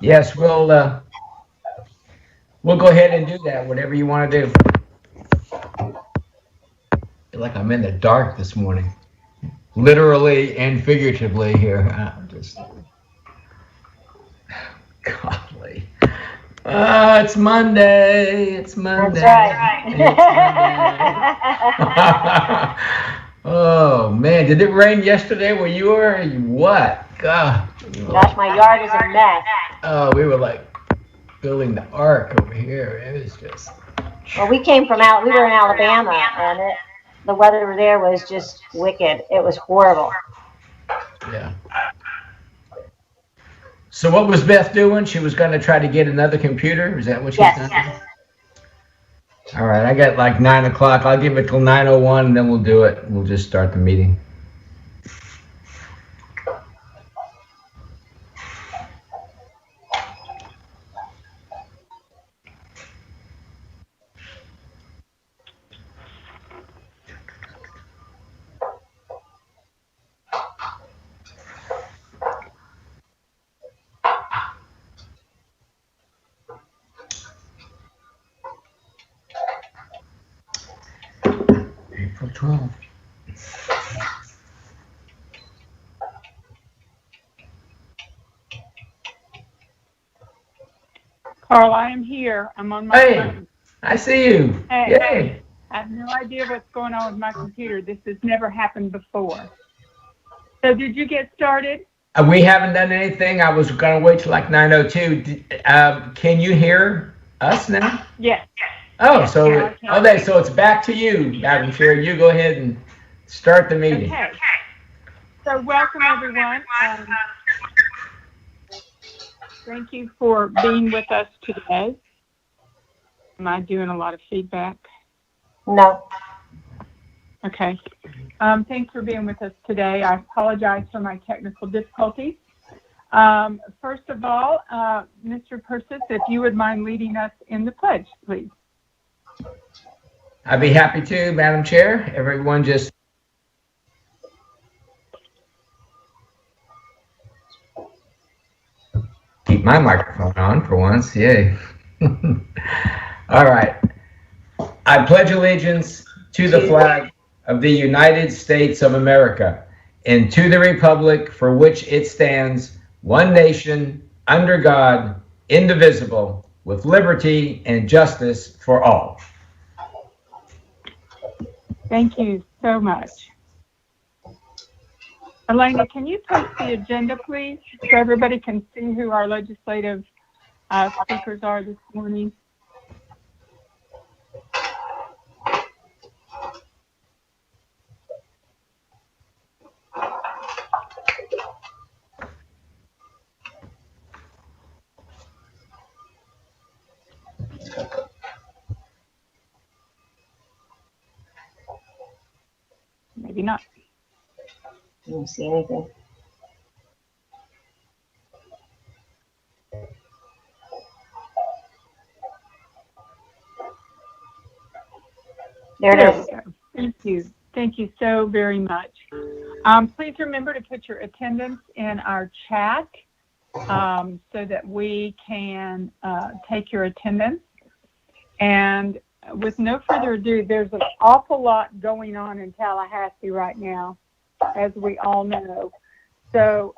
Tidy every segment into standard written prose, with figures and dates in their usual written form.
Yes, we'll go ahead and do that. Whatever you want to do. Feel like I'm in the dark this morning, literally and figuratively here. I'm just godly. It's Monday. It's That's Monday. right. It's Monday. Oh man, did it rain yesterday where you were? What? God. Gosh, my yard is a mess. Oh, we were like building the ark over here. It was just. Well, we were in Alabama, and the weather there was just wicked. It was horrible. Yeah. So what was Beth doing? She was going to try to get another computer. Is that what she's Yes. done? All right. I got like 9 o'clock. I'll give it till 9:01, and then we'll do it. We'll just start the meeting. April 12th. Carl, I am here. I'm on my Hey, phone. I see you. Hey, Yay. I have no idea what's going on with my computer. This has never happened before. So did you get started? We haven't done anything. I was going to wait till like 9:02. Can you hear us now? Yes. Oh, so Now I can. okay, so it's back to you, Madam Chair. You go ahead and start the meeting. Okay. So welcome, everyone. Thank you for being with us today. Am I doing a lot of feedback? No. Okay. Thanks for being with us today. I apologize for my technical difficulties. First of all, Mr. Persis, if you would mind leading us in the pledge, please. I'd be happy to, Madam Chair. Everyone just keep my microphone on for once. Yay. All right. I pledge allegiance to the flag of the United States of America and to the republic for which it stands, one nation, under God, indivisible, with liberty and justice for all. Thank you so much. Elena, can you post the agenda, please, so everybody can see who our legislative speakers are this morning? Maybe not. I don't see anything. There it is. We go. Thank you. Thank you so very much. Please remember to put your attendance in our chat so that we can take your attendance. And with no further ado, there's an awful lot going on in Tallahassee right now, as we all know. So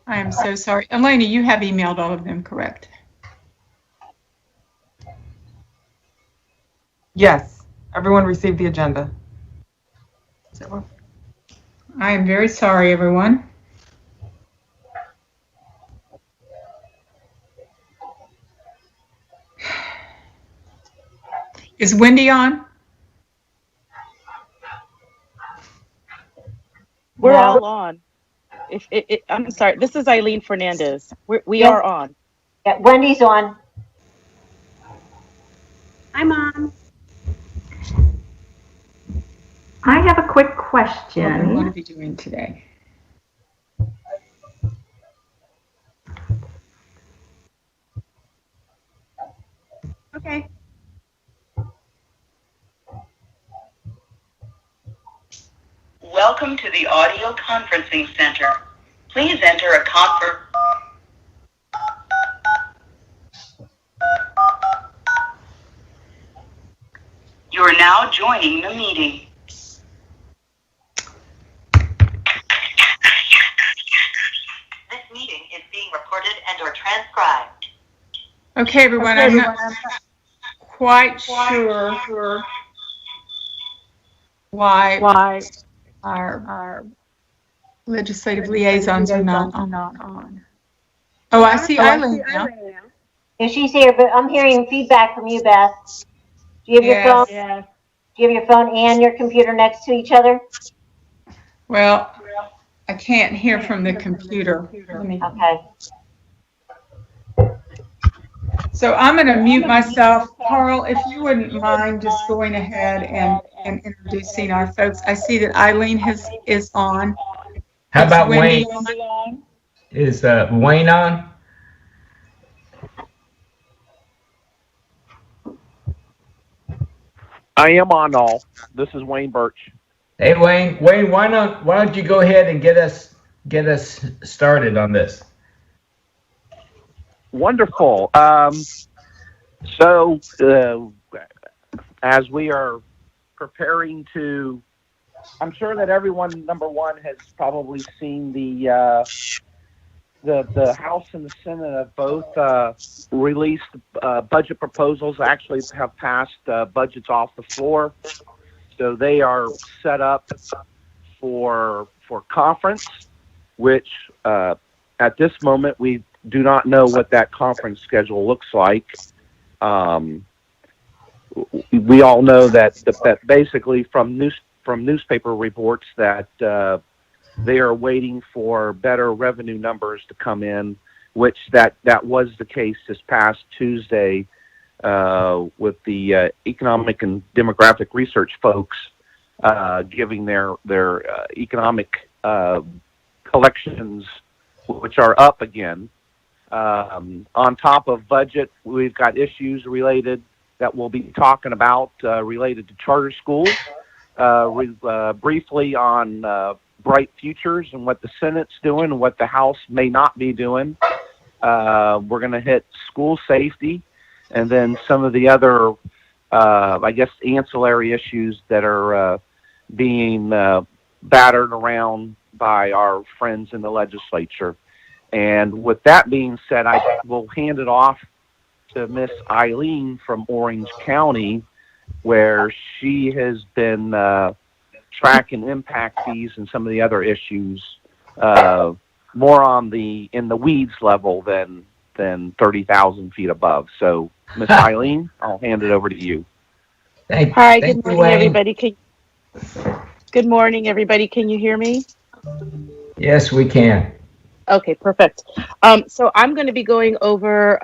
I am so sorry. Elena, you have emailed all of them, correct? Yes, everyone received the agenda. I am very sorry, everyone. Is Wendy on? We're No. all on. I'm sorry. This is Eileen Fernandez. We Yeah. are on. Yeah, Wendy's on. I'm on. I have a quick What do we want to question. be doing today? Okay. Welcome to the audio conferencing center. Please enter a You are now joining the meeting. This meeting is being recorded and/or transcribed. Okay, everyone, I'm not quite sure why our legislative liaisons are not on. Oh, I see Eileen now. Yeah, she's here, but I'm hearing feedback from you, Beth. Do you have your phone? Yes. Do you have your phone and your computer next to each other? Well, I can't hear from the computer. Okay. So I'm going to mute myself. Carl, if you wouldn't mind just going ahead and introducing our folks. I see that Eileen is on. How Is about Wendy Wayne? on? Is Wayne on? I am on all. This is Wayne Birch. Hey, Wayne. Wayne, why don't you go ahead and get us started on this? Wonderful. As we are preparing to, I'm sure that everyone, number one, has probably seen the House and the Senate have both released budget proposals. Actually, have passed budgets off the floor, so they are set up for conference. Which at this moment we do not know what that conference schedule looks like. We all know that basically from newspaper reports that they are waiting for better revenue numbers to come in, which that was the case this past Tuesday with the economic and demographic research folks giving their economic collections, which are up again. On top of budget, we've got issues related that we'll be talking about related to charter schools. Briefly on Bright Futures and what the Senate's doing and what the House may not be doing. We're going to hit school safety and then some of the other, I guess, ancillary issues that are being battered around by our friends in the legislature. And with that being said, I will hand it off to Miss Eileen from Orange County, where she has been tracking impact fees and some of the other issues more in the weeds level than 30,000 feet above. So, Miss Eileen, I'll hand it over to you. Hi, good morning, everybody. Good morning, everybody. Can you hear me? Yes, we can. Okay, perfect. So I'm going to be going over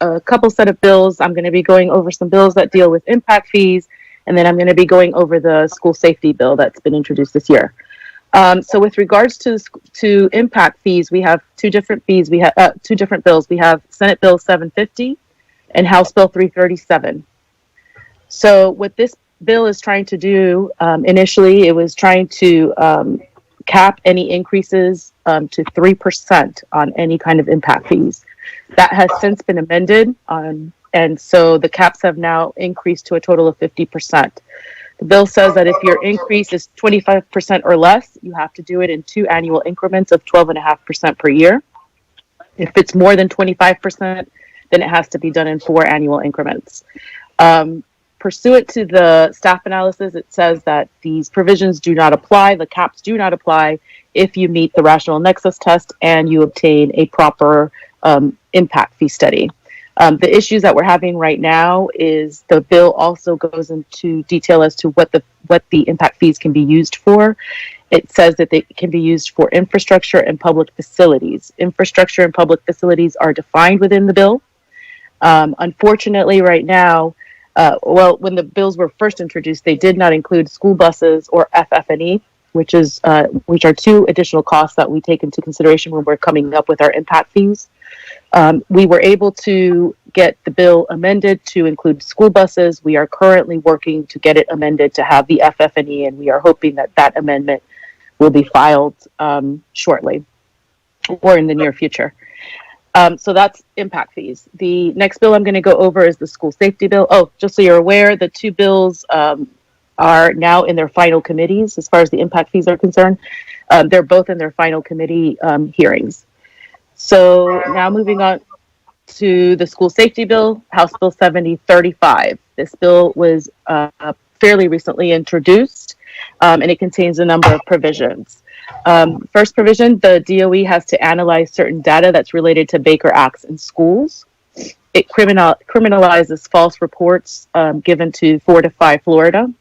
a couple set of bills. I'm going to be going over some bills that deal with impact fees, and then I'm going to be going over the school safety bill that's been introduced this year. So with regards to impact fees, we have two different fees. We have two different bills. We have Senate Bill 750 and House Bill 337. So what this bill is trying to do, initially, it was trying to cap any increases to 3% on any kind of impact fees. That has since been amended, and so the caps have now increased to a total of 50%. The bill says that if your increase is 25% or less, you have to do it in 2 annual increments of 12.5% per year. If it's more than 25%, then it has to be done in 4 annual increments. Pursuant to the staff analysis, it says that these provisions do not apply, the caps do not apply if you meet the rational nexus test and you obtain a proper impact fee study. The issues that we're having right now is the bill also goes into detail as to what the impact fees can be used for. It says that they can be used for infrastructure and public facilities. Infrastructure and public facilities are defined within the bill. Unfortunately, right now, when the bills were first introduced, they did not include school buses or FF&E, which are 2 additional costs that we take into consideration when we're coming up with our impact fees. We were able to get the bill amended to include school buses. We are currently working to get it amended to have the FF&E, and we are hoping that that amendment will be filed shortly or in the near future. So that's impact fees. The next bill I'm going to go over is the school safety bill. Oh, just so you're aware, the 2 bills are now in their final committees as far as the impact fees are concerned. They're both in their final committee hearings. So now moving on to the school safety bill, House Bill 7035. This bill was fairly recently introduced, and it contains a number of provisions. First provision, the DOE has to analyze certain data that's related to Baker Acts in schools. It criminalizes false reports given to Fortify Florida.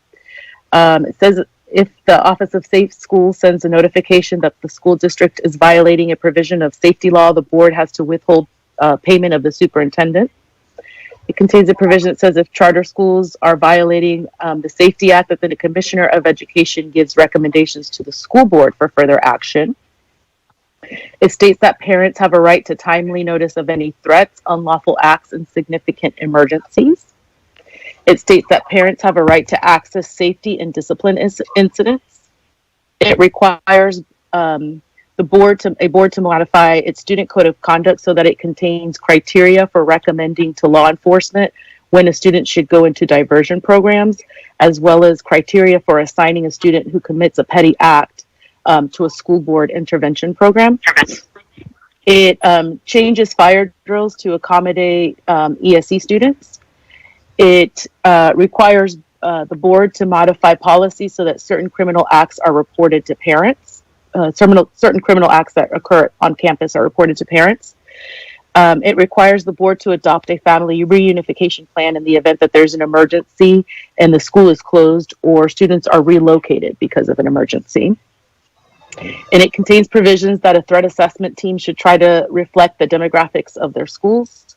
It says if the Office of Safe Schools sends a notification that the school district is violating a provision of safety law, the board has to withhold payment of the superintendent. It contains a provision that says if charter schools are violating the Safety Act, that the Commissioner of Education gives recommendations to the school board for further action. It states that parents have a right to timely notice of any threats, unlawful acts, and significant emergencies. It states that parents have a right to access safety and discipline incidents. It requires a board to modify its student code of conduct so that it contains criteria for recommending to law enforcement when a student should go into diversion programs, as well as criteria for assigning a student who commits a petty act to a school board intervention program. It changes fire drills to accommodate ESE students. It requires the board to modify policy so that certain criminal acts are reported to parents. Certain criminal acts that occur on campus are reported to parents. It requires the board to adopt a family reunification plan in the event that there's an emergency and the school is closed or students are relocated because of an emergency. And it contains provisions that a threat assessment team should try to reflect the demographics of their schools.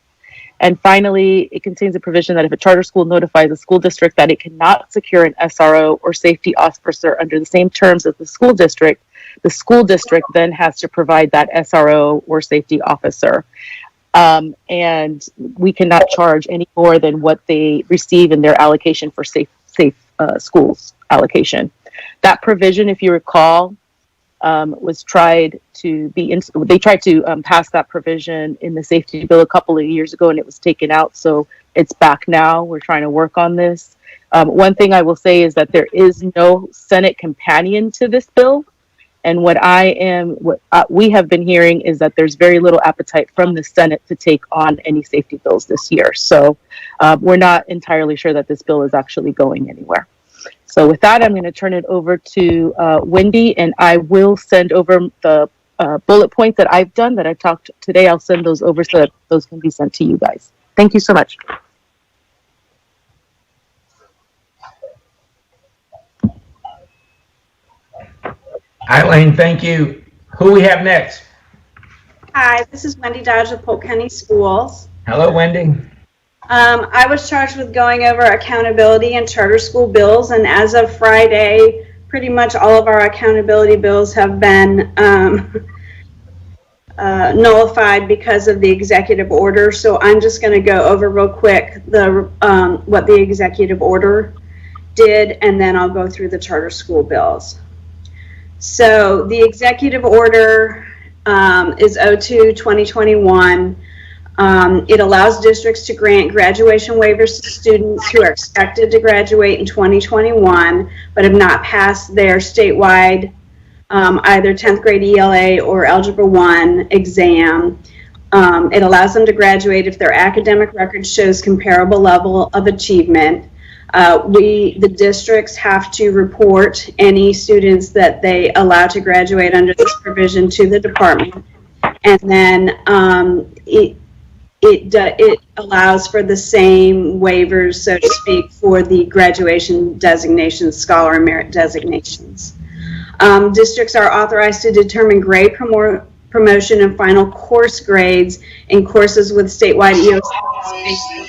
And finally, it contains a provision that if a charter school notifies a school district that it cannot secure an SRO or safety officer under the same terms as the school district then has to provide that SRO or safety officer. And we cannot charge any more than what they receive in their allocation for safe schools allocation. That provision, if you recall, was tried to be, they tried to pass that provision in the safety bill a couple of years ago and it was taken out. So it's back now. We're trying to work on this. One thing I will say is that there is no Senate companion to this bill. And what we have been hearing is that there's very little appetite from the Senate to take on any safety bills this year. So we're not entirely sure that this bill is actually going anywhere. So with that, I'm going to turn it over to Wendy, and I will send over the bullet points that I've done that I talked today. I'll send those over so that those can be sent to you guys. Thank you so much. Eileen, thank you. Who we have next? Hi, this is Wendy Dodge with Polk County Schools. Hello, Wendy. I was charged with going over accountability and charter school bills, and as of Friday, pretty much all of our accountability bills have been nullified because of the executive order. So I'm just going to go over real quick what the executive order did, and then I'll go through the charter school bills. So the executive order is 02/2021. It allows districts to grant graduation waivers to students who are expected to graduate in 2021 but have not passed their statewide either 10th grade ELA or Algebra 1 exam It allows them to graduate if their academic record shows comparable level of achievement. The districts have to report any students that they allow to graduate under this provision to the department. And then it allows for the same waivers, so to speak, for the graduation designations, scholar and merit designations. Districts are authorized to determine grade promotion and final course grades in courses with statewide EOC based on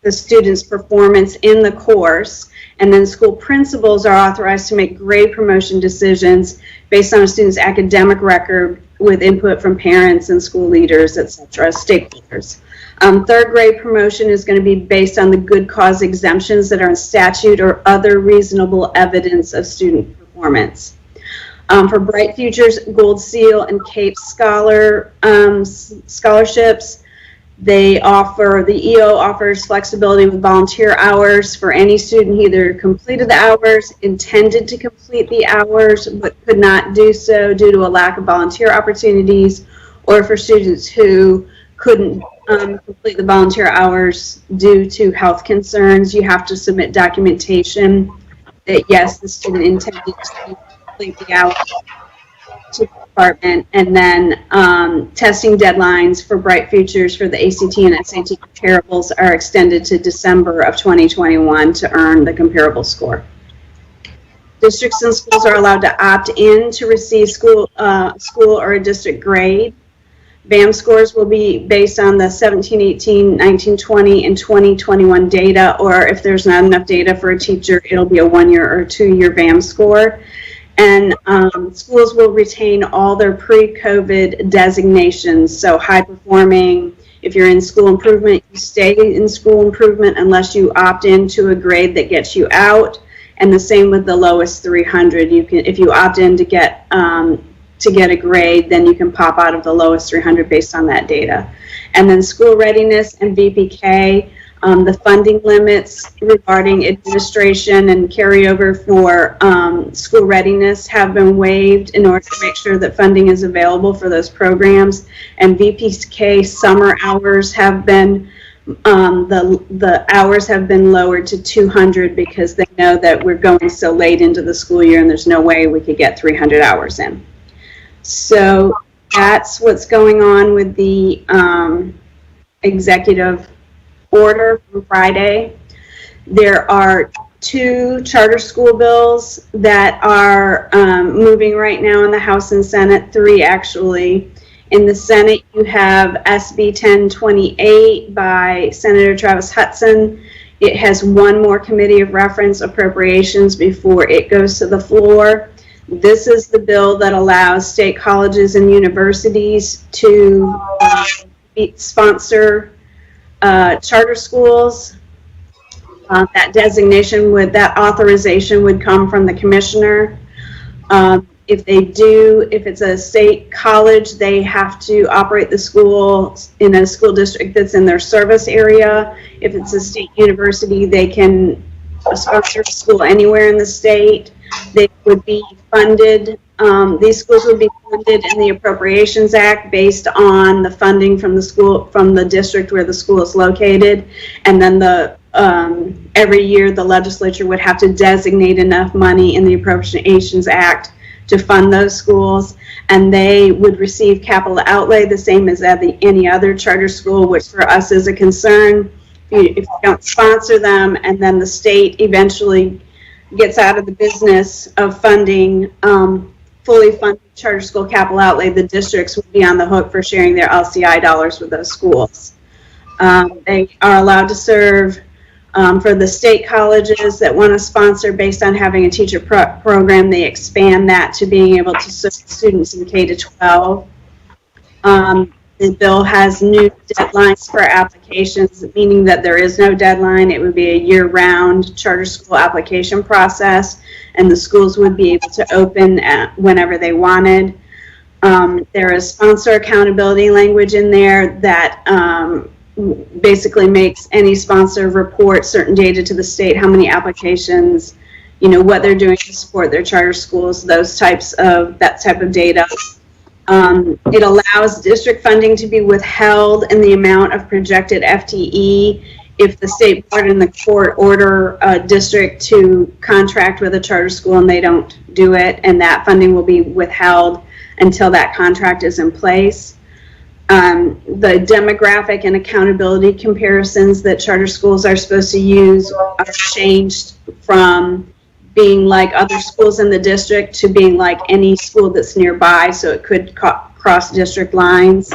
the student's performance in the course. And then school principals are authorized to make grade promotion decisions based on a student's academic record with input from parents and school leaders, etc., stakeholders. Third grade promotion is going to be based on the good cause exemptions that are in statute or other reasonable evidence of student performance. For Bright Futures, Gold Seal, and CAPE scholarships, the EO offers flexibility with volunteer hours for any student who either completed the hours, intended to complete the hours, but could not do so due to a lack of volunteer opportunities, or for students who couldn't complete the volunteer hours due to health concerns. You have to submit documentation that, yes, the student intended to complete the hours to the department. And then testing deadlines for Bright Futures for the ACT and SAT comparables are extended to December of 2021 to earn the comparable score. Districts and schools are allowed to opt in to receive school or a district grade. BAM scores will be based on the 17, 18, 19, 20, and 2021 data, or if there's not enough data for a teacher, it'll be a 1-year or 2-year BAM score. And schools will retain all their pre-COVID designations. So high performing, if you're in school improvement, you stay in school improvement unless you opt into a grade that gets you out. And the same with the lowest 300. You can, if you opt in to get a grade, then you can pop out of the lowest 300 based on that data. And then school readiness and VPK. The funding limits regarding administration and carryover for school readiness have been waived in order to make sure that funding is available for those programs. And VPK summer hours have been, the hours have been lowered to 200 because they know that we're going so late into the school year and there's no way we could get 300 hours in. So that's what's going on with the executive order from Friday. There are 2 charter school bills that are moving right now in the House and Senate, 3 actually. In the Senate, you have SB 1028 by Senator Travis Hudson. It has 1 more committee of reference, appropriations, before it goes to the floor. This is the bill that allows state colleges and universities to sponsor charter schools. That designation that authorization would come from the commissioner. If it's a state college, they have to operate the school in a school district that's in their service area. If it's a state university, they can sponsor a school anywhere in the state. They would be funded, these schools would be funded in the Appropriations Act based on the funding from the school, from the district where the school is located. And then every year the legislature would have to designate enough money in the Appropriations Act to fund those schools. And they would receive capital outlay the same as any other charter school, which for us is a concern. If you don't sponsor them and then the state eventually gets out of the business of funding fully funded charter school capital outlay, the districts would be on the hook for sharing their LCI dollars with those schools. They are allowed to serve for the state colleges that want to sponsor based on having a teacher program. They expand that to being able to serve students in K-12. The bill has new deadlines for applications, meaning that there is no deadline. It would be a year-round charter school application process, and the schools would be able to open whenever they wanted. There is sponsor accountability language in there that basically makes any sponsor report certain data to the state, how many applications, what they're doing to support their charter schools, that type of data. It allows district funding to be withheld in the amount of projected FTE if the state board and the court order a district to contract with a charter school and they don't do it, and that funding will be withheld until that contract is in place. The demographic and accountability comparisons that charter schools are supposed to use are changed from being like other schools in the district to being like any school that's nearby, so it could cross district lines.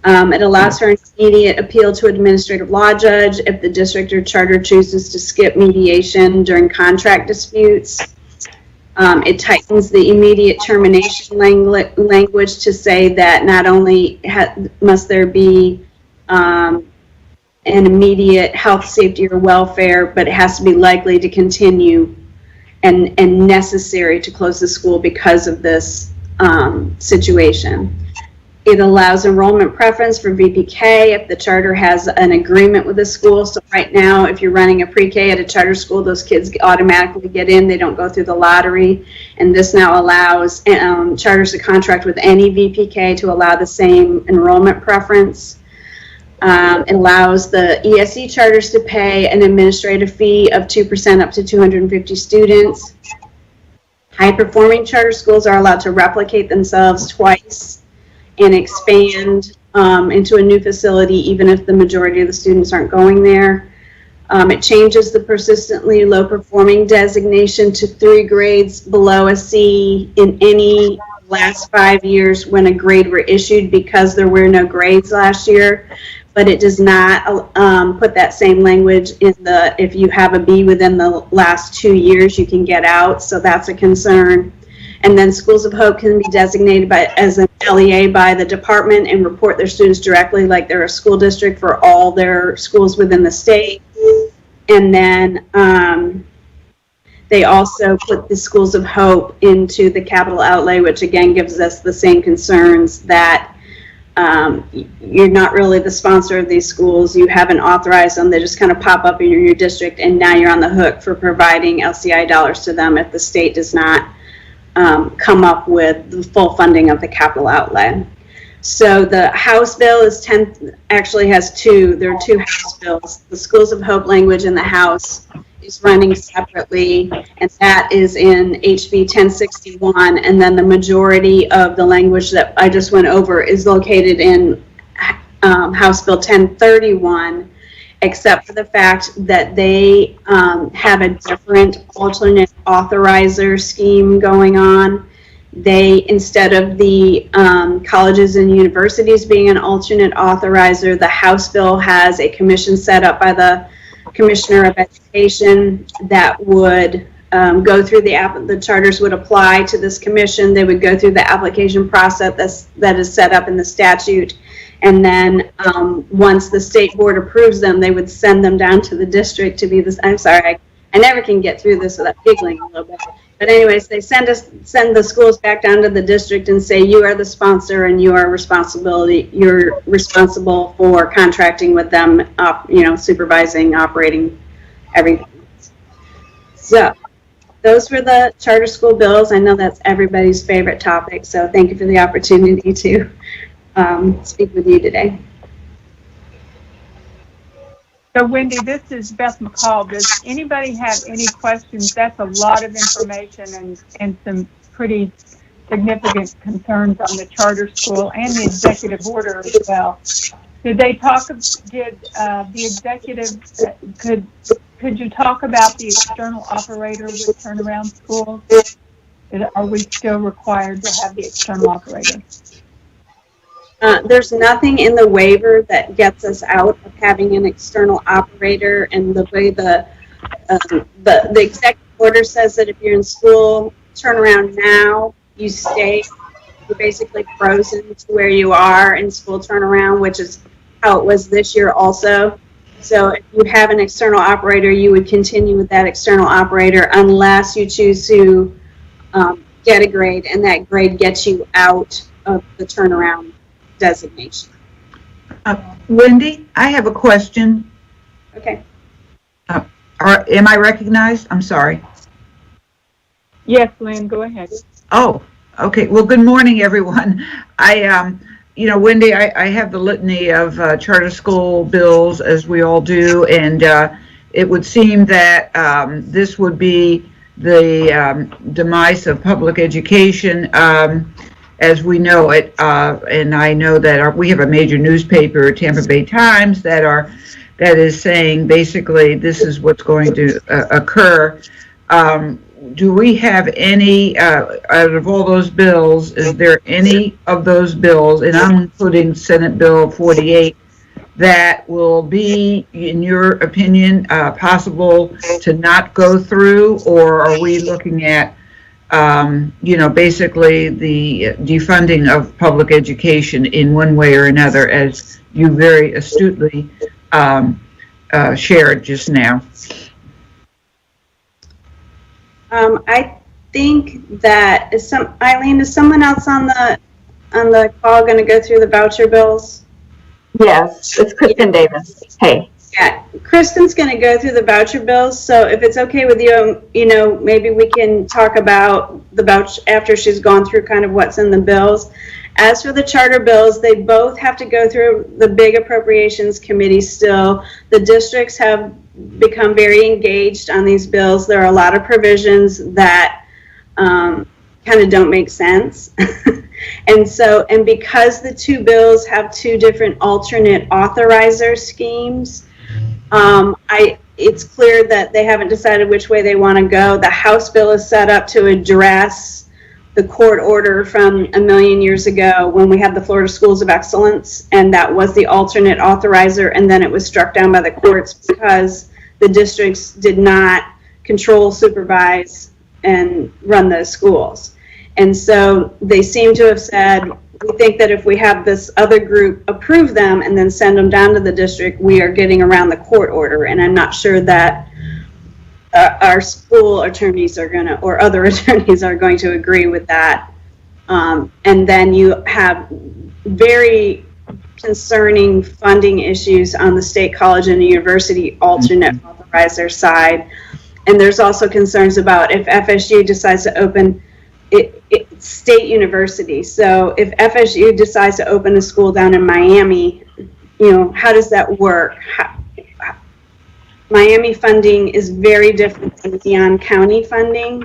It allows for an immediate appeal to an administrative law judge if the district or charter chooses to skip mediation during contract disputes. It tightens the immediate termination language to say that not only must there be an immediate health, safety, or welfare, but it has to be likely to continue and necessary to close the school because of this situation. It allows enrollment preference for VPK if the charter has an agreement with the school. So right now, if you're running a pre-K at a charter school, those kids automatically get in. They don't go through the lottery. And this now allows charters to contract with any VPK to allow the same enrollment preference. It allows the ESE charters to pay an administrative fee of 2% up to 250 students. High-performing charter schools are allowed to replicate themselves twice and expand into a new facility even if the majority of the students aren't going there. It changes the persistently low-performing designation to 3 grades below a C in any last 5 years when a grade were issued because there were no grades last year. But it does not put that same language in the, if you have a B within the last 2 years, you can get out, so that's a concern. And then Schools of Hope can be designated as an LEA by the department and report their students directly like they're a school district for all their schools within the state. And then they also put the Schools of Hope into the capital outlay, which again gives us the same concerns that you're not really the sponsor of these schools. You haven't authorized them. They just kind of pop up in your district, and now you're on the hook for providing LCI dollars to them if the state does not come up with the full funding of the capital outlay. So the House bill is actually has two. There are 2 House bills. The Schools of Hope language in the House is running separately, and that is in HB 1061, and then the majority of the language that I just went over is located in House Bill 1031, except for the fact that they have a different alternate authorizer scheme going on. They, instead of the colleges and universities being an alternate authorizer, the House bill has a commission set up by the Commissioner of Education that would go through the charters would apply to this commission. They would go through the application process that is set up in the statute. And then once the state board approves them, they would send them down to the district to be this. I'm sorry, I never can get through this without giggling a little bit. But anyways, they send the schools back down to the district and say, you are the sponsor and you're responsible for contracting with them, supervising, operating, everything. So those were the charter school bills. I know that's everybody's favorite topic, so thank you for the opportunity to speak with you today. So Wendy, this is Beth McCall. Does anybody have any questions? That's a lot of information and some pretty significant concerns on the charter school and the executive order as well. Did the executive, could you talk about the external operator with turnaround schools? Are we still required to have the external operator? There's nothing in the waiver that gets us out of having an external operator, and the way the executive order says that if you're in school turnaround now, you stay. You're basically frozen to where you are in school turnaround, which is how it was this year also. So if you have an external operator, you would continue with that external operator unless you choose to get a grade, and that grade gets you out of the turnaround designation. Wendy, I have a question. Okay. Am I recognized? I'm sorry. Yes, Lynn, go ahead. Oh, Okay, well, good morning, everyone. Wendy, I have the litany of charter school bills, as we all do, and it would seem that this would be the demise of public education as we know it. And I know that we have a major newspaper, Tampa Bay Times, that is saying basically this is what's going to occur. Do we have any, out of all those bills, is there any of those bills, and I'm including Senate Bill 48, that will be, in your opinion, possible to not go through? Or are we looking at, basically the defunding of public education in one way or another, as you very astutely shared just now? I think that Eileen, is someone else on the call going to go through the voucher bills? Yes, it's Kristen Davis. Hey. Yeah, Kristen's going to go through the voucher bills. So if it's okay with you, maybe we can talk about the voucher after she's gone through kind of what's in the bills. As for the charter bills, they both have to go through the big appropriations committee still. The districts have become very engaged on these bills. There are a lot of provisions that kind of don't make sense. and because the two bills have two different alternate authorizer schemes, it's clear that they haven't decided which way they want to go. The House bill is set up to address the court order from a million years ago when we had the Florida Schools of Excellence, and that was the alternate authorizer, and then it was struck down by the courts because the districts did not control, supervise, and run those schools. And so they seem to have said, we think that if we have this other group approve them and then send them down to the district, we are getting around the court order. And I'm not sure that our school attorneys are going to, or other attorneys are going to agree with that. And then you have very concerning funding issues on the state college and university alternate authorizer side. And there's also concerns about if FSU decides to open state university. So if FSU decides to open a school down in Miami, how does that work? Miami funding is very different than Leon County funding.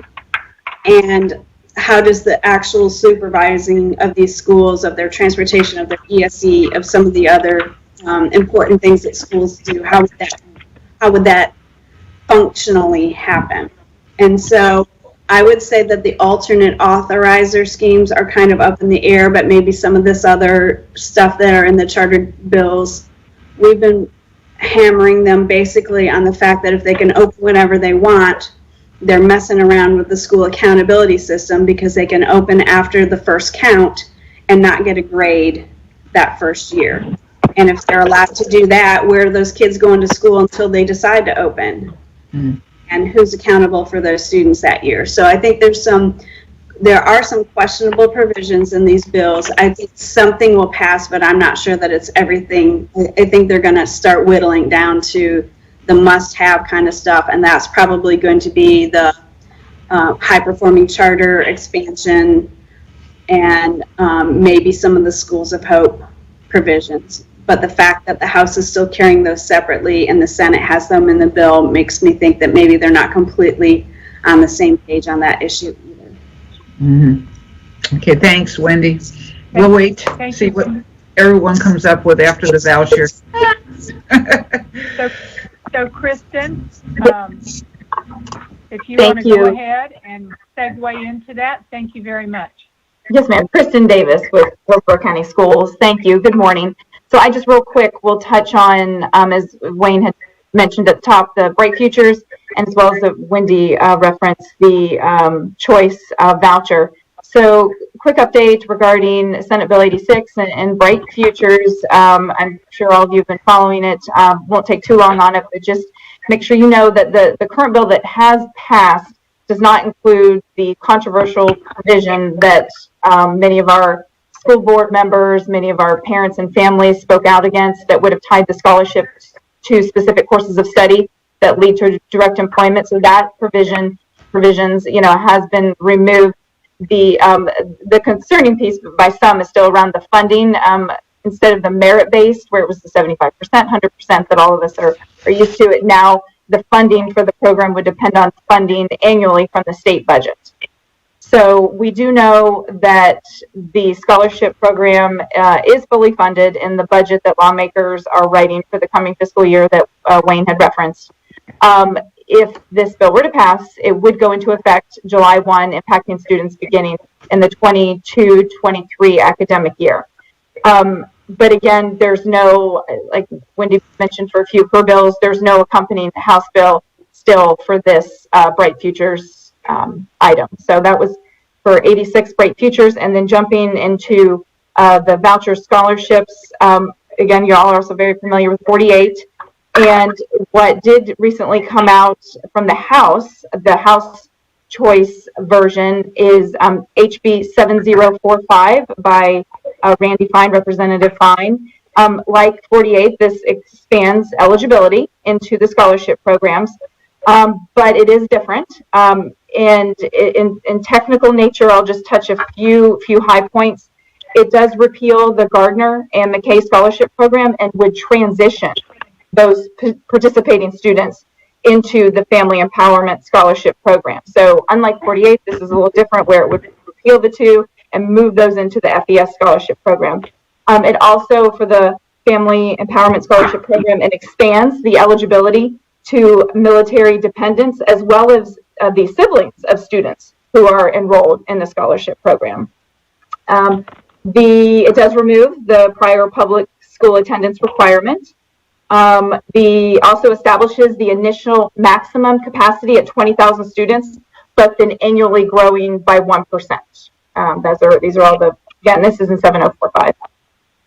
And how does the actual supervising of these schools, of their transportation, of their ESE, of some of the other important things that schools do, how would that functionally happen? And so I would say that the alternate authorizer schemes are kind of up in the air, but maybe some of this other stuff that are in the charter bills, we've been hammering them basically on the fact that if they can open whenever they want, they're messing around with the school accountability system because they can open after the first count and not get a grade that first year. And if they're allowed to do that, where are those kids going to school until they decide to open? And who's accountable for those students that year? So I think there are some questionable provisions in these bills. I think something will pass, but I'm not sure that it's everything. I think they're going to start whittling down to the must-have kind of stuff, and that's probably going to be the high-performing charter expansion and maybe some of the Schools of Hope provisions. But the fact that the House is still carrying those separately and the Senate has them in the bill makes me think that maybe they're not completely on the same page on that issue either. Okay, thanks, Wendy. We'll wait, see what everyone comes up with after the voucher. So Kristen, if you want to go ahead and segue into that, thank you very much. Yes, ma'am. Kristen Davis with Hillsborough County Schools. Thank you. Good morning. So I just real quick will touch on, as Wayne had mentioned at the top, the Bright Futures, and as well as Wendy referenced the choice voucher. So quick update regarding Senate Bill 86 and Bright Futures. I'm sure all of you have been following it. Won't take too long on it, but just make sure you know that the current bill that has passed does not include the controversial provision that many of our school board members, many of our parents and families spoke out against, that would have tied the scholarships to specific courses of study that lead to direct employment. So that provisions, has been removed. the concerning piece by some is still around the funding. Instead of the merit-based, where it was the 75%, 100% that all of us are used to it now, the funding for the program would depend on funding annually from the state budget. So we do know that the scholarship program is fully funded in the budget that lawmakers are writing for the coming fiscal year that Wayne had referenced. If this bill were to pass, it would go into effect July 1, impacting students beginning in the 22-23 academic year. But again, there's no, like Wendy mentioned for a few core bills, there's no accompanying House bill still for this Bright Futures item. So that was for 86 Bright Futures, and then jumping into the voucher scholarships. Again, you all are also very familiar with 48. And what did recently come out from the House choice version is HB 7045 by Randy Fine, Representative Fine. Like 48, this expands eligibility into the scholarship programs, but it is different. And in technical nature, I'll just touch a few high points. It does repeal the Gardner and McKay Scholarship Program and would transition those participating students into the Family Empowerment Scholarship Program. So unlike 48, this is a little different, where it would repeal the two and move those into the FES Scholarship Program. It also, for the Family Empowerment Scholarship Program, it expands the eligibility to military dependents as well as the siblings of students who are enrolled in the scholarship program. It does remove the prior public school attendance requirement. Also establishes the initial maximum capacity at 20,000 students, but then annually growing by 1%. These are all the, again, this is in 7045.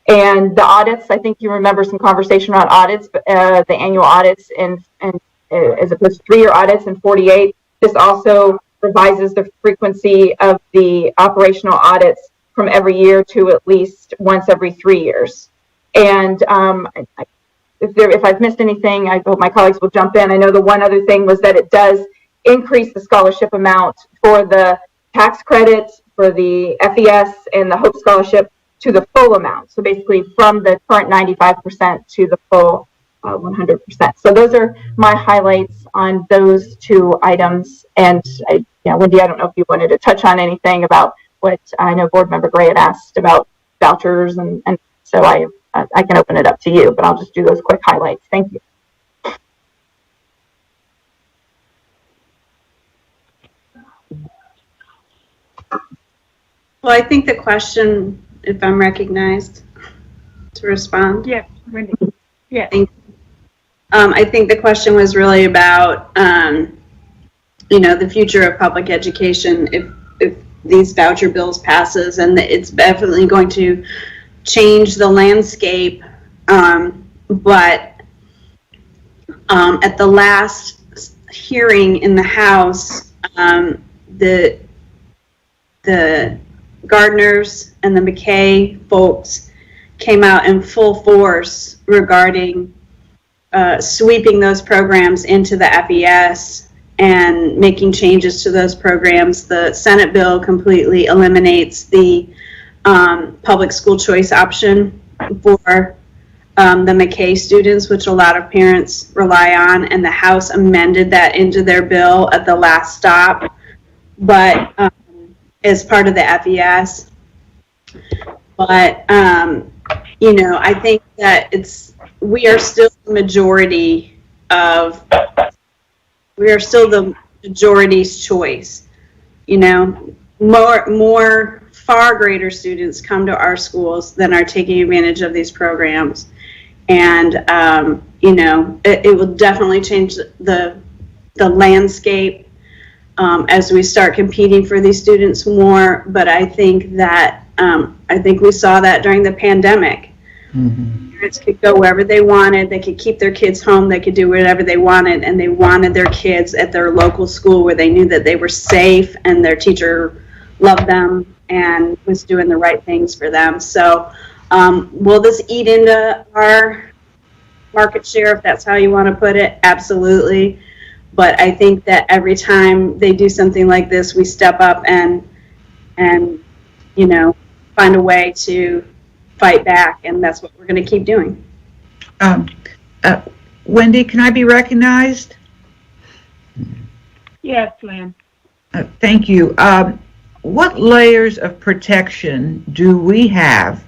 And the audits, I think you remember some conversation around audits, but the annual audits and as opposed to 3-year audits in 48. This also revises the frequency of the operational audits from every year to at least once every 3 years. And if I've missed anything, I hope my colleagues will jump in. I know the one other thing was that it does increase the scholarship amount for the tax credits, for the FES and the Hope Scholarship to the full amount. So basically from the current 95% to the full 100%. So those are my highlights on those two items. And Wendy, I don't know if you wanted to touch on anything about what I know Board Member Gray had asked about vouchers, and so I can open it up to you, but I'll just do those quick highlights. Thank you. Well, I think the question, if I'm recognized to respond. Yes, Wendy. Yes. I think the question was really about, the future of public education if these voucher bills passes, and it's definitely going to change the landscape. But at the last hearing in the House, the Gardners and the McKay folks came out in full force regarding sweeping those programs into the FES and making changes to those programs. The Senate bill completely eliminates the public school choice option for the McKay students, which a lot of parents rely on, and the House amended that into their bill at the last stop, but as part of the FES. But I think that we are still the majority's choice. More far greater students come to our schools than are taking advantage of these programs, and it will definitely change the landscape as we start competing for these students more. But I think that we saw that during the pandemic. Mm-hmm. Parents could go wherever they wanted. They could keep their kids home. They could do whatever they wanted, and they wanted their kids at their local school where they knew that they were safe and their teacher loved them and was doing the right things for them. So will this eat into our market share, if that's how you want to put it? Absolutely. But I think that every time they do something like this, we step up and and, find a way to fight back. And that's what we're going to keep doing. Wendy, can I be recognized? Yes, Lynn. Thank you. What layers of protection do we have?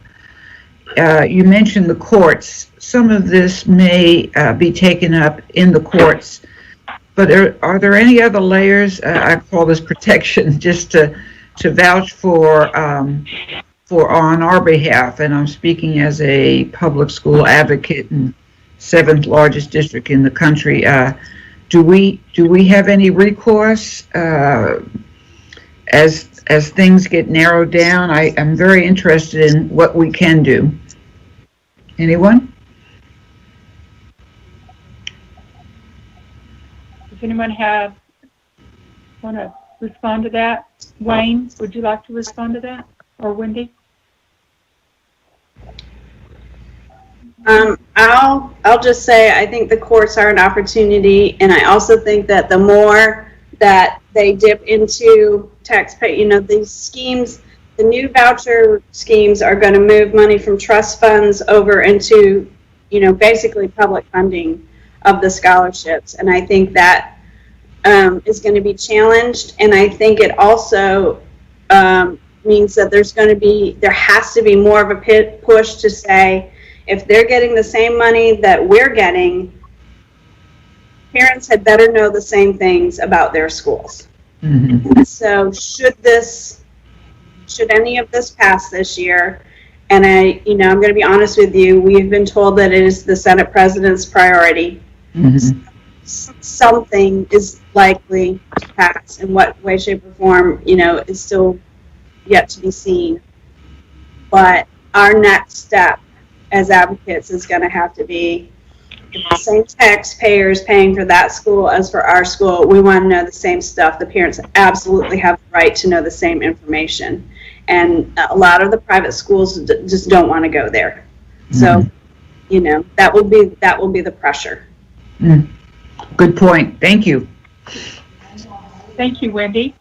You mentioned the courts. Some of this may be taken up in the courts, but are there any other layers? I call this protection just to vouch for on our behalf, and I'm speaking as a public school advocate and 7th largest district in the country. Do we have any recourse as things get narrowed down? I'm very interested in what we can do. Anyone? Does anyone want to respond to that? Wayne, would you like to respond to that? Or Wendy? I'll just say I think the courts are an opportunity, and I also think that the more that they dip into taxpayer, these schemes, the new voucher schemes are going to move money from trust funds over into, basically public funding of the scholarships, and I think that is going to be challenged, and I think it also means that there has to be more of a push to say, if they're getting the same money that we're getting, parents had better know the same things about their schools. Mm-hmm. So should any of this pass this year, and I'm going to be honest with you, we've been told that it is the Senate President's priority. Mm-hmm. Something is likely to pass. In what way, shape, or form, is still yet to be seen. But our next step as advocates is going to have to be, if the same taxpayers paying for that school as for our school, we want to know the same stuff. The parents absolutely have the right to know the same information. And a lot of the private schools just don't want to go there. So, that will be the pressure. Good point. Thank you. Thank you, Wendy.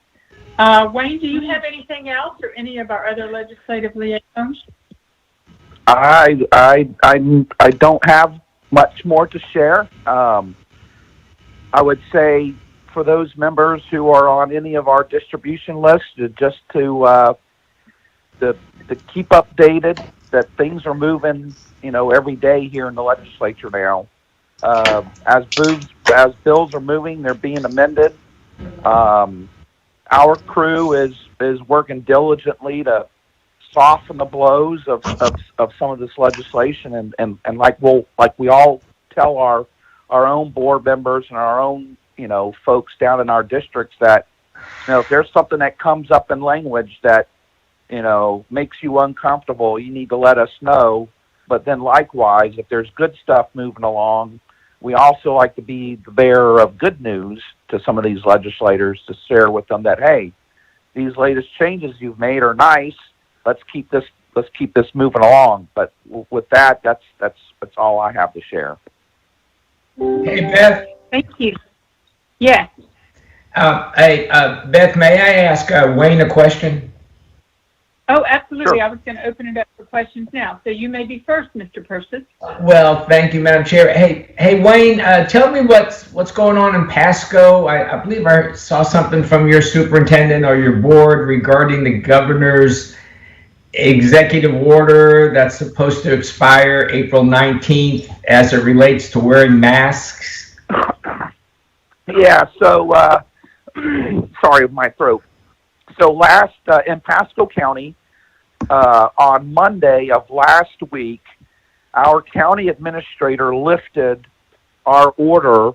Wayne, do you have anything else, or any of our other legislative liaisons? I don't have much more to share. I would say for those members who are on any of our distribution lists, just to keep updated that things are moving, every day here in the legislature now. As bills are moving, they're being amended. Our crew is working diligently to soften the blows of some of this legislation, and like we all tell our own board members and our own folks down in our districts that if there's something that comes up in language that makes you uncomfortable, you need to let us know. But then likewise, if there's good stuff moving along, we also like to be the bearer of good news to some of these legislators to share with them that, hey, these latest changes you've made are nice. Let's keep this moving along. But with that, that's all I have to share. Hey, Beth. Thank you. Yes. Beth, may I ask Wayne a question? Oh, absolutely. Sure. I was going to open it up for questions now. So you may be first, Mr. Persis. Well, thank you, Madam Chair. Hey, Wayne, tell me what's going on in Pasco. I believe I saw something from your superintendent or your board regarding the governor's executive order that's supposed to expire April 19th as it relates to wearing masks. Yeah, so, sorry, my throat. So last, in Pasco County, on Monday of last week, our county administrator lifted our order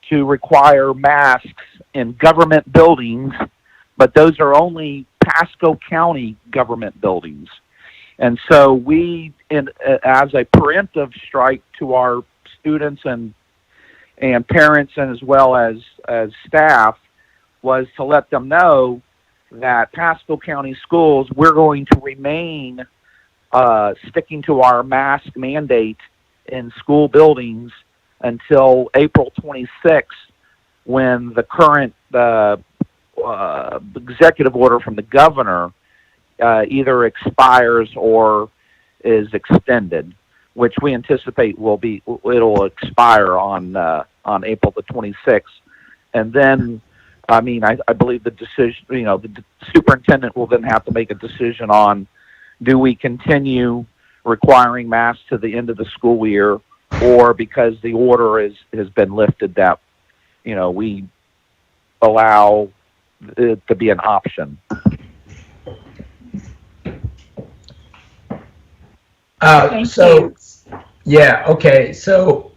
to require masks in government buildings, but those are only Pasco County government buildings. And so we, as a preemptive strike to our students and parents, and as well as staff, was to let them know that Pasco County schools, we're going to remain sticking to our mask mandate in school buildings until April 26th, when the current executive order from the governor either expires or is extended, which we anticipate it'll expire on April the 26th. And then, I believe the decision, the superintendent will then have to make a decision on, do we continue requiring masks to the end of the school year, or because the order has been lifted that, we allow it to be an option. Yeah, okay. So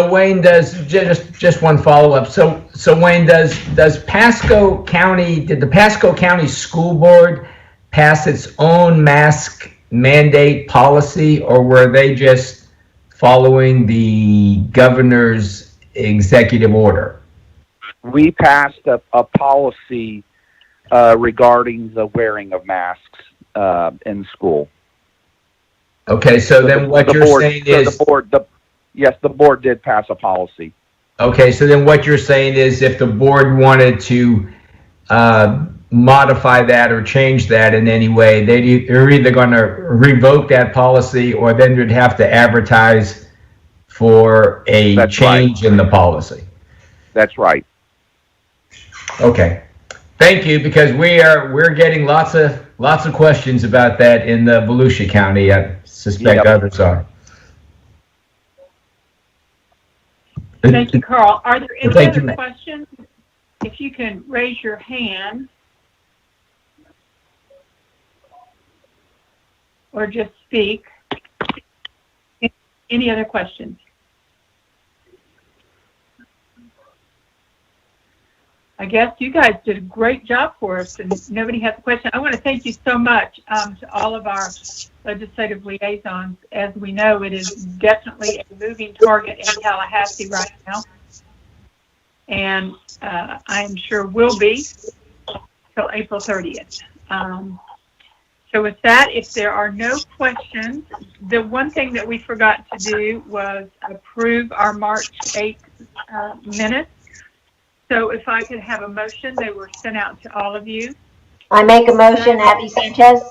Wayne, does just one follow-up. So Wayne, does Pasco County, did the Pasco County School Board pass its own mask mandate policy, or were they just following the governor's executive order? We passed a policy regarding the wearing of masks in school. Okay, so then what you're saying is... Yes, the board did pass a policy. Okay, so then what you're saying is if the board wanted to modify that or change that in any way, they're either going to revoke that policy, or then you'd have to advertise for a change in the policy. That's right. Okay, thank you, because we're getting lots of questions about that in the Volusia County. I suspect others are. Thank you, Carl. Are there any other questions? If you can raise your hand or just speak. Any other questions? I guess you guys did a great job for us, and nobody has a question. I want to thank you so much to all of our legislative liaisons. As we know, it is definitely a moving target in Tallahassee right now, and I am sure will be till April 30th. So with that, if there are no questions, the one thing that we forgot to do was approve our March 8th minutes. So if I could have a motion, they were sent out to all of you. I make a motion, Abby Sanchez.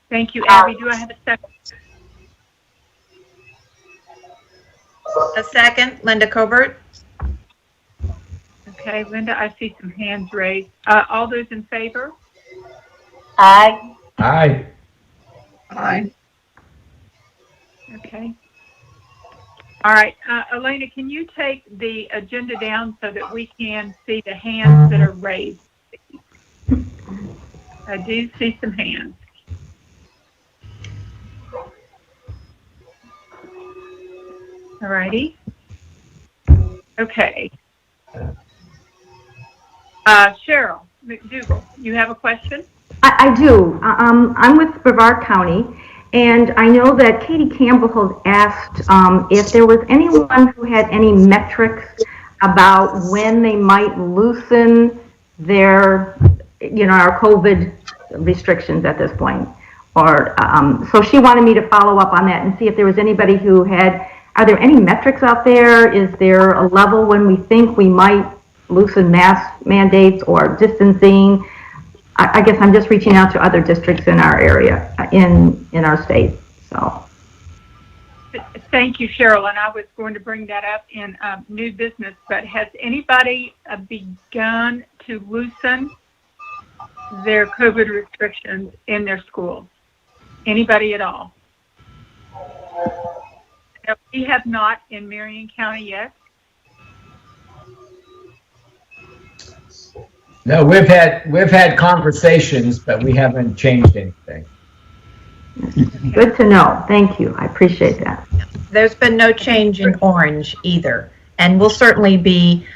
Thank you, Abby. Do I have a second? A second, Linda Covert. Okay, Linda, I see some hands raised. All those in favor? Aye. Aye. Aye. Okay. All right, Elena, can you take the agenda down so that we can see the hands that are raised? I do see some hands. All righty. Okay. Cheryl McDougal, you have a question? I do. I'm with Brevard County, and I know that Katie Campbell has asked if there was anyone who had any metrics about when they might loosen their, our COVID restrictions at this point. Or so she wanted me to follow up on that and see if there was anybody who had. Are there any metrics out there? Is there a level when we think we might loosen mask mandates or distancing? I guess I'm just reaching out to other districts in our area, in our state. So. Thank you, Cheryl. And I was going to bring that up in new business, but has anybody begun to loosen their COVID restrictions in their schools? Anybody at all? No, we have not in Marion County yet. No, we've had conversations, but we haven't changed anything. Good to know. Thank you. I appreciate that. There's been no change in Orange either. And we'll certainly be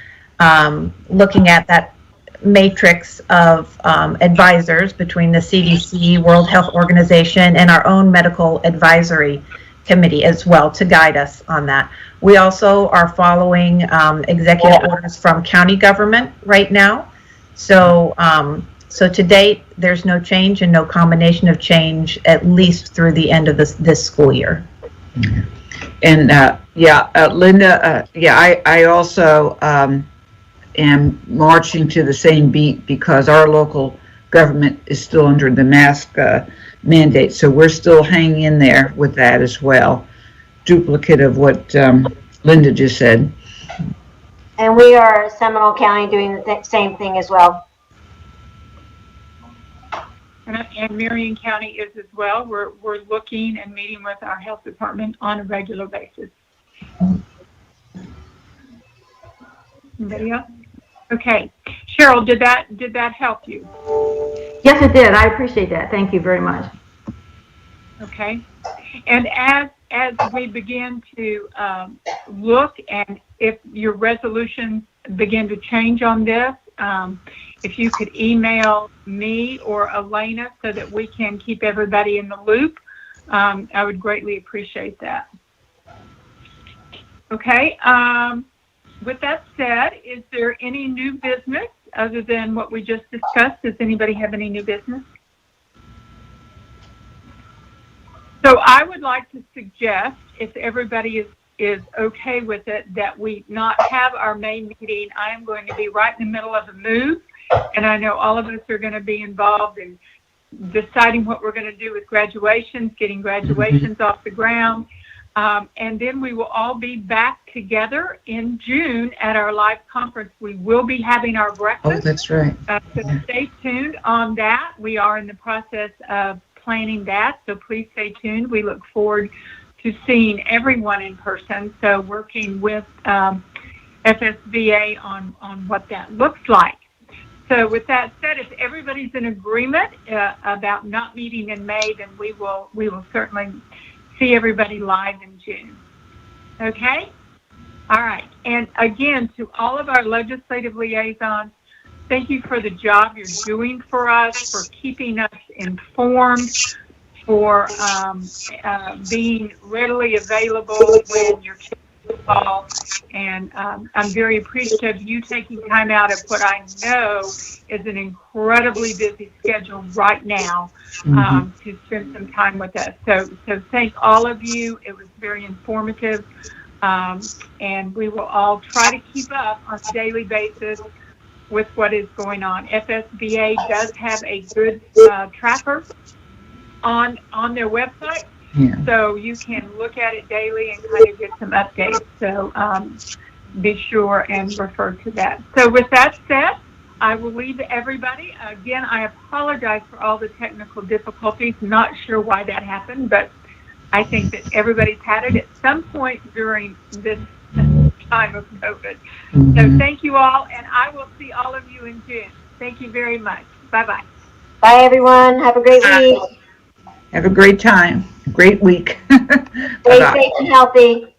looking at that matrix of advisors between the CDC, World Health Organization, and our own medical advisory committee as well to guide us on that. We also are following executive orders from county government right now. So, so to date, there's no change and no combination of change, at least through the end of this school year. And Linda, I also, am marching to the same beat because our local government is still under the mask mandate. So we're still hanging in there with that as well. Duplicate of what Linda just said. And we are Seminole County doing the same thing as well. And Marion County is as well. We're looking and meeting with our health department on a regular basis. Anybody else? Okay. Cheryl, did that help you? Yes, it did. I appreciate that. Thank you very much. Okay. And as we begin to look, and if your resolutions begin to change on this, if you could email me or Elena so that we can keep everybody in the loop, I would greatly appreciate that. Okay. With that said, is there any new business other than what we just discussed? Does anybody have any new business? So I would like to suggest, if everybody is okay with it, that we not have our May meeting. I am going to be right in the middle of a move, and I know all of us are going to be involved in deciding what we're going to do with graduations, getting graduations off the ground. And then we will all be back together in June at our live conference. We will be having our breakfast. Oh, that's right. So stay tuned on that. We are in the process of planning that, so please stay tuned. We look forward to seeing everyone in person, so working with FSBA on what that looks like. So with that said, if everybody's in agreement about not meeting in May, then we will certainly see everybody live in June. Okay? All right. And again, to all of our legislative liaisons, thank you for the job you're doing for us, for keeping us informed, for being readily available when your kids call. And I'm very appreciative of you taking time out of what I know is an incredibly busy schedule right now to spend some time with us. So thank all of you. It was very informative. And we will all try to keep up on a daily basis with what is going on. FSBA does have a good tracker on their website. Yeah. So you can look at it daily and kind of get some updates. So be sure and refer to that. So with that said, I will leave everybody. Again, I apologize for all the technical difficulties. Not sure why that happened, but I think that everybody's had it at some point during this time of COVID. So thank you all, and I will see all of you in June. Thank you very much. Bye-bye. Bye, everyone. Have a great week. Have a great time. Great week. Stay safe and healthy.